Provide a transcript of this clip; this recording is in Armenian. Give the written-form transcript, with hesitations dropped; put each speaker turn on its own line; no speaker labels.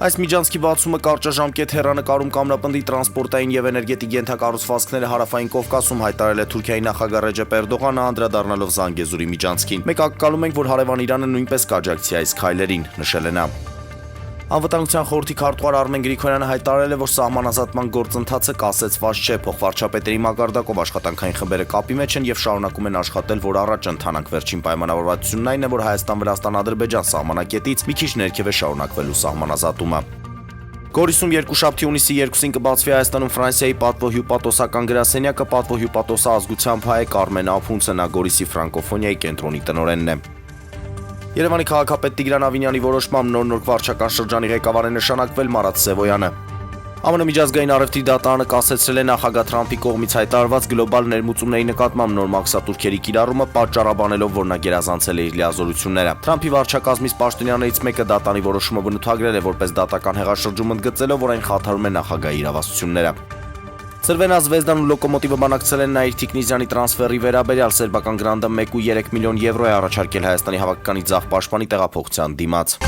Այս միջանցքի բացումը կարճաժամկետ հեռանկարում կամրապնդի տրանսպորտային եւ էներգետիկ ենթակառուցվածքները հարավային Կովկասում հայտարարել է Թուրքիայի նախագահ Ռեջեփ Էրդողանը անդրադառնալով Զանգեզուրի միջանցքին։ Մենք ակնկալում ենք, որ հարևան Իրանը նույնպես կաջակցի այս քայլերին, նշել է նա։ Անվտանգության խորհրդի քարտուղար Արմեն Գրիգորյանը հայտարարել է, որ սահմանազատման գործընթացը կասեցված չէ, փոխվարչապետերի մակարդակով աշխատանքային խմբերը կապի մեջ են եւ շարունակում են աշխատել, որ առաջ ընթանանք։ Վերջին պայմանավորվածությունն այն է, որ Հայաստան-Վրաստան-Ադրբեջան սահմանակետից մի քիչ ներքև է շարունակվելու սահմանազատումը։ Գորիսում երկուշաբթի հունիսի 2-ին կբացվի Հայաստանում Ֆրանսիայի պատվո-հյուպատոսական գրասենյակը, պատվո-հյուպատոսը ազգությամբ հայ է Կարմեն Ափունցը, նա Գորիսի ֆրանկոֆոնիայի կենտրոնի տնօրենն է։ Երևանի քաղաքապետ Տիգրան Ավինյանի որոշմամբ նոր վարչական շրջանի ղեկավար է նշանակվել Մարատ Սևոյանը։ ԱՄՆ միջազգային առևտրի դատարանը կասեցրել է նախագահ Թրամփի կողմից հայտարարված գլոբալ ներմուծումների նկատմամբ նոր մաքսատուրքերի կիրառումը, պատճառաբանելով, որ նա գերազանցել է իր լիազորությունները։ Թրամփի վարչակազմից պաշտոնյաներից մեկը դատանի որոշումը բնութագրել է որպես դատական հեղաշրջում, ընդգծելով, որ այն խաթարում է նախագահի իրավասությունները։ Ցրվենա Զվեզդան ու Լոկոմոտիվը բանակցել են Նաիր Թիկնիզյանի տրանսֆերի վերաբերյալ սերբական գրանտը 1.3 միլիոն եվրո է առաջարկել Հայաստանի հավաքականի ձախ պաշտպանի տեղափոխության դիմաց։